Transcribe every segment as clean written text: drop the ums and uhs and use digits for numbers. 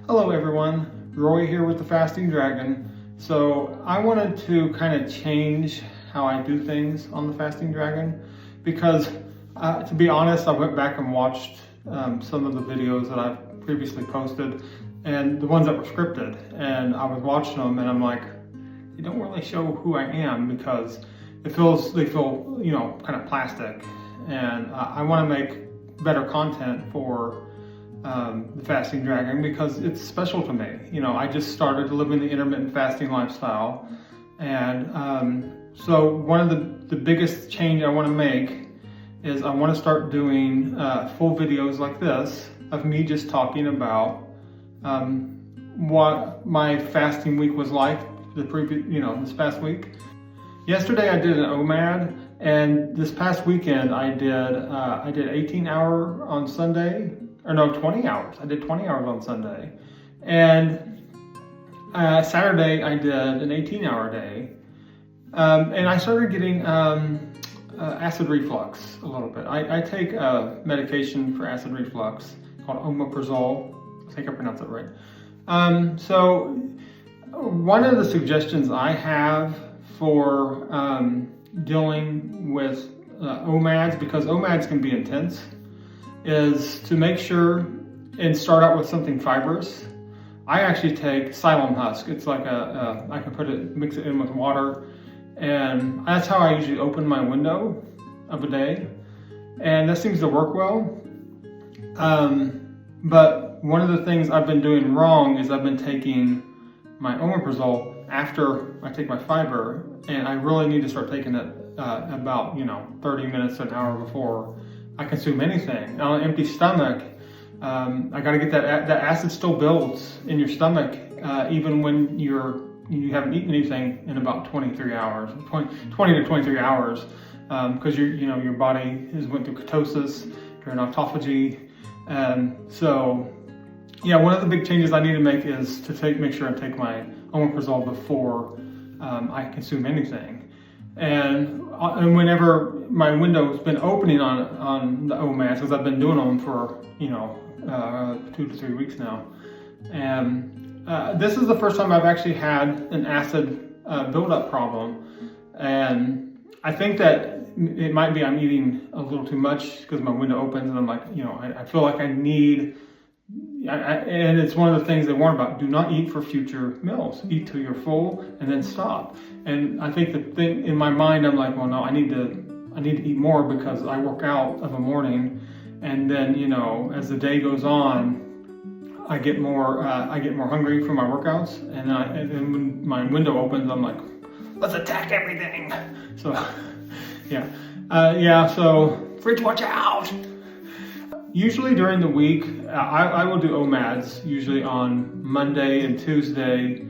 Hello everyone, Roy here with the Fasting Dragon. So I wanted to kind of change how I do things on the Fasting Dragon because to be honest, I went back and watched some of the videos that I've previously posted and the ones that were scripted, and I was watching them and I'm like, they don't really show who I am because they feel, you know, kind of plastic, and I want to make better content for the Fasting Dragon because it's special to me. You know, I just started living the intermittent fasting lifestyle, and so one of the biggest change I want to make is I want to start doing full videos like this of me just talking about what my fasting week was like this past week. Yesterday I did an OMAD, and this past weekend I did 18 hour on Sunday. Or no, 20 hours. I did 20 hours on Sunday. And Saturday I did an 18-hour day. And I started getting acid reflux a little bit. I take a medication for acid reflux called omeprazole. I think I pronounced that right. So one of the suggestions I have for dealing with OMADs, because OMADs can be intense, is to make sure and start out with something fibrous. I actually take psyllium husk. It's like I can mix it in with water, and that's how I usually open my window of a day, and that seems to work well. But one of the things I've been doing wrong is I've been taking my omeprazole after I take my fiber, and I really need to start taking it about 30 minutes to an hour before I consume anything. On an empty stomach, I got to get that acid still builds in your stomach even when you haven't eaten anything in about 23 hours, 20 to 23 hours, because your body has went through ketosis, you're in autophagy. So yeah, one of the big changes I need to make is to make sure I take my omeprazole before I consume anything. And whenever my window's been opening on the OMADs, because I've been doing them for 2 to 3 weeks now, and this is the first time I've actually had an acid buildup problem, and I think that it might be I'm eating a little too much because my window opens and I'm like, I feel like I need. And it's one of the things they warn about: do not eat for future meals. Eat till you're full and then stop. And I think the thing in my mind, I'm like, well, no, I need to eat more because I work out of a morning, and then as the day goes on, I get more hungry from my workouts, and then when my window opens, I'm like, let's attack everything. So so fridge watch out. Usually during the week, I will do OMADs usually on Monday and Tuesday.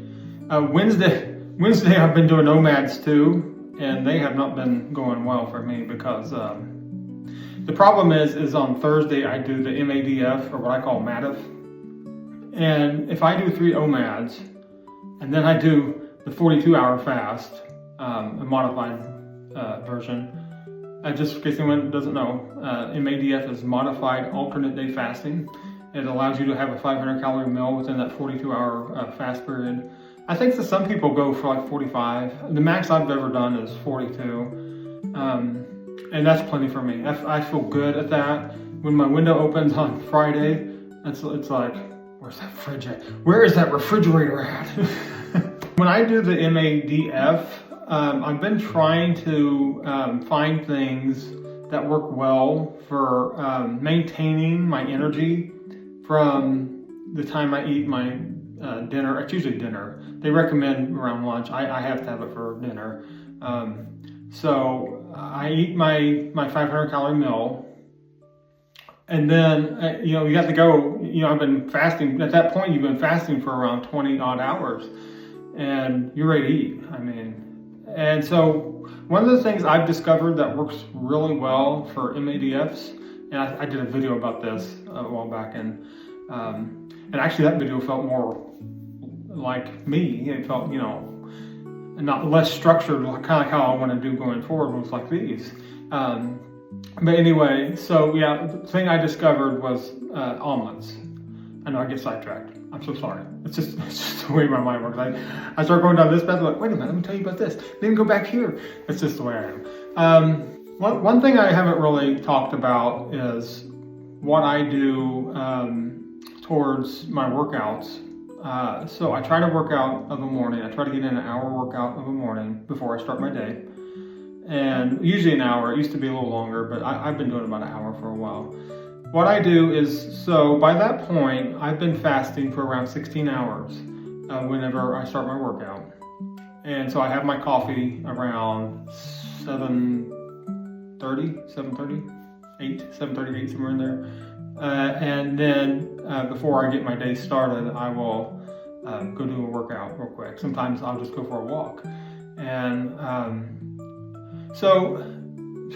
Wednesday I've been doing OMADs too, and they have not been going well for me because the problem is on Thursday I do the MADF, or what I call MADF. And if I do 3 OMADs, and then I do the 42-hour fast, a modified version. Just in case anyone doesn't know, MADF is modified alternate day fasting. It allows you to have a 500-calorie meal within that 42-hour fast period. I think that some people go for like 45. The max I've ever done is 42, and that's plenty for me. I feel good at that. When my window opens on Friday, it's like, where's that fridge at? Where is that refrigerator at? When I do the MADF, I've been trying to find things that work well for maintaining my energy from the time I eat my dinner. It's usually dinner. They recommend around lunch. I have to have it for dinner. So I eat my 500-calorie meal, and then you got to go. I've been fasting. At that point, you've been fasting for around 20 odd hours, and you're ready to eat. And so one of the things I've discovered that works really well for MADFs, and I did a video about this a while back, and actually that video felt more like me. It felt, not less structured, kind of like how I want to do going forward with like these. But anyway, so yeah, the thing I discovered was omelets. I know I get sidetracked. I'm so sorry. It's just the way my mind works. I start going down this path, I'm like, wait a minute, let me tell you about this. Then go back here. It's just the way I am. One thing I haven't really talked about is what I do towards my workouts. So I try to work out of a morning. I try to get in an hour workout of a morning before I start my day. And usually an hour. It used to be a little longer, but I've been doing about an hour for a while. What I do is, so by that point, I've been fasting for around 16 hours whenever I start my workout. And so I have my coffee around 7:30, 8, somewhere in there. And then before I get my day started, I will go do a workout real quick. Sometimes I'll just go for a walk. And so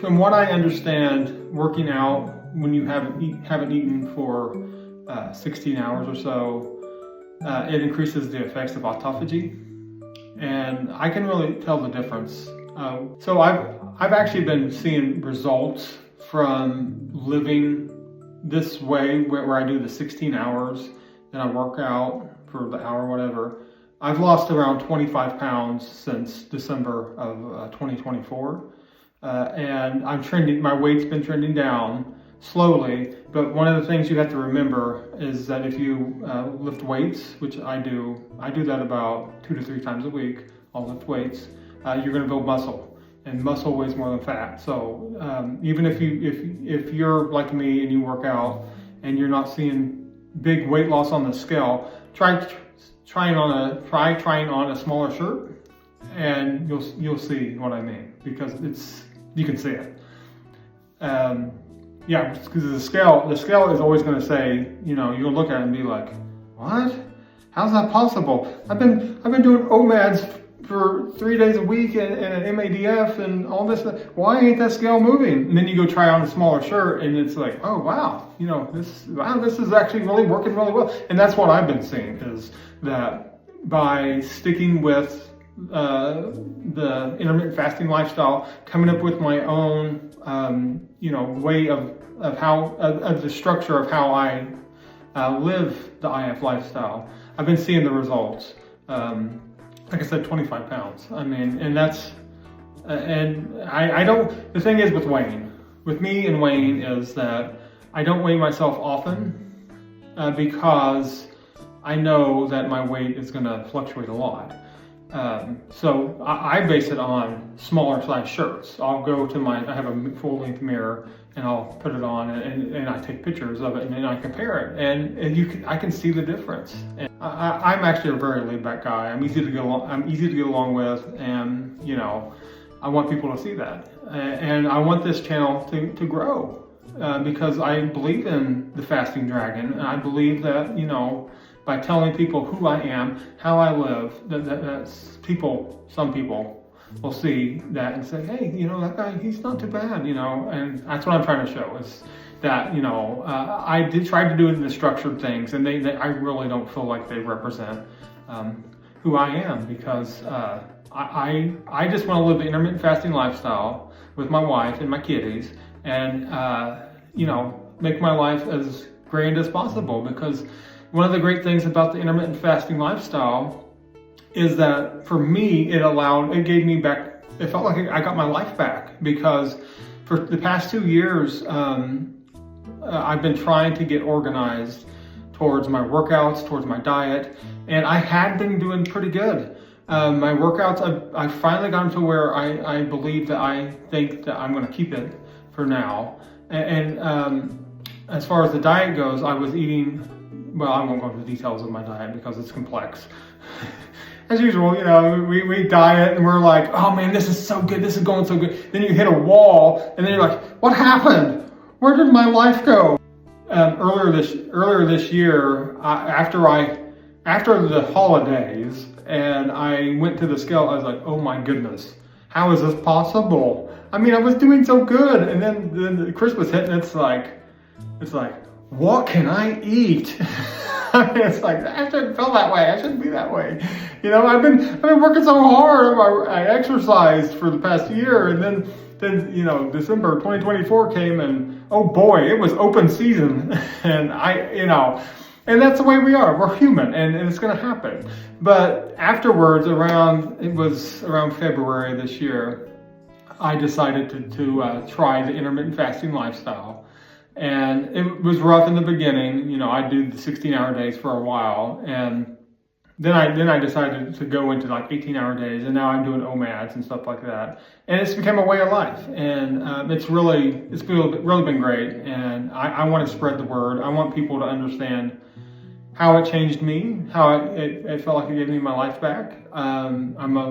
from what I understand, working out when you haven't eaten for 16 hours or so, it increases the effects of autophagy, and I can really tell the difference. So I've actually been seeing results from living this way, where I do the 16 hours, then I work out for the hour, whatever. I've lost around 25 pounds since December of 2024, and I'm trending. My weight's been trending down slowly, but one of the things you have to remember is that if you lift weights, which I do that about 2 to 3 times a week. I'll lift weights. You're going to build muscle, and muscle weighs more than fat. So even if you're like me and you work out and you're not seeing big weight loss on the scale, try trying on a smaller shirt, and you'll see what I mean, because you can see it. Yeah, because the scale is always going to say, you'll look at it and be like, what? How's that possible? I've been doing OMADs for 3 days a week and an MADF and all this. Why ain't that scale moving? And then you go try on a smaller shirt, and it's like, oh wow, this is actually really working really well. And that's what I've been seeing, is that by sticking with the intermittent fasting lifestyle, coming up with my own way of the structure of how I live the IF lifestyle, I've been seeing the results. Like I said, 25 pounds. I mean, and that's, and I don't, the thing is with me and weighing is that I don't weigh myself often because I know that my weight is going to fluctuate a lot. So I base it on smaller size shirts. I'll go to I have a full length mirror, and I'll put it on, and I take pictures of it, and then I compare it, and I can see the difference. And I'm actually a very laid back guy. I'm easy to get along with, and I want people to see that, and I want this channel to grow because I believe in the fasting dragon, and I believe that by telling people who I am, how I live, some people will see that and say, hey, that guy, he's not too bad, and that's what I'm trying to show, is that, I did try to do it in the structured things, and I really don't feel like they represent who I am, because I just want to live the intermittent fasting lifestyle with my wife and my kiddies, and, make my life as grand as possible, because one of the great things about the intermittent fasting lifestyle is that for me, it gave me back, it felt like I got my life back, because for the past 2 years, I've been trying to get organized towards my workouts, towards my diet, and I had been doing pretty good. My workouts, I finally got to where I believe that I think that I'm going to keep it for now. And as far as the diet goes, I was eating, well, I won't go into the details of my diet because it's complex. As usual, we diet and we're like, oh man, this is so good, this is going so good. Then you hit a wall, and then you're like, what happened? Where did my life go? Earlier this year, after the holidays, and I went to the scale, I was like, oh my goodness, how is this possible? I mean, I was doing so good, and then Christmas hit, and it's like, what can I eat? I mean, it's like, I shouldn't feel that way. I shouldn't be that way. I've been working so hard. I exercised for the past year, and then December 2024 came, and oh boy, it was open season, and And that's the way we are. We're human, and it's going to happen. But afterwards, it was around February this year, I decided to try the intermittent fasting lifestyle. And it was rough in the beginning. You know, I did the 16-hour days for a while, and then I decided to go into like 18-hour days, and now I'm doing OMADs and stuff like that. And it's become a way of life, and it's really been great. And I want to spread the word. I want people to understand how it changed me, how it felt like it gave me my life back. I'm a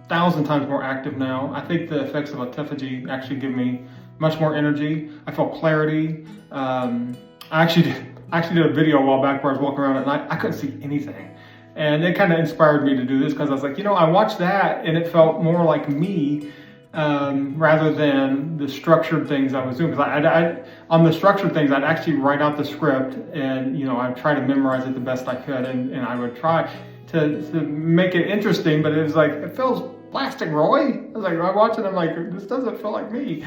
1,000 times more active now. I think the effects of autophagy actually give me much more energy. I felt clarity. I actually did a video a while back where I was walking around at night. I couldn't see anything. And it kind of inspired me to do this because I was like, you know, I watched that and it felt more like me rather than the structured things I was doing. Because I on the structured things, I'd actually write out the script and, you know, I'd try to memorize it the best I could. And I would try to make it interesting, but it was like, it feels plastic, Roy. I was like, I watch it, I'm like, this doesn't feel like me.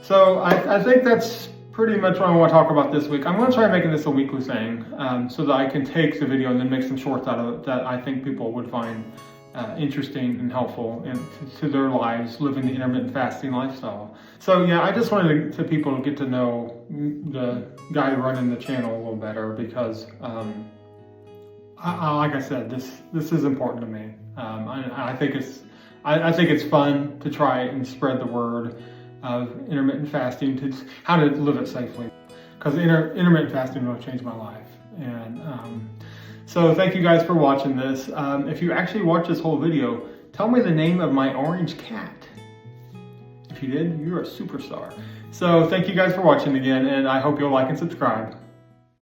So I think that's pretty much what I want to talk about this week. I'm going to try making this a weekly thing so that I can take the video and then make some shorts out of it that I think people would find interesting and helpful to their lives living the intermittent fasting lifestyle. So yeah, I just wanted to people to get to know the guy running the channel a little better because like I said, this is important to me. I think it's fun to try and spread the word of intermittent fasting, to how to live it safely, because intermittent fasting really changed my life. And so thank you guys for watching this. If you actually watch this whole video, tell me the name of my orange cat. If you did, you're a superstar. So thank you guys for watching again, and I hope you'll like and subscribe.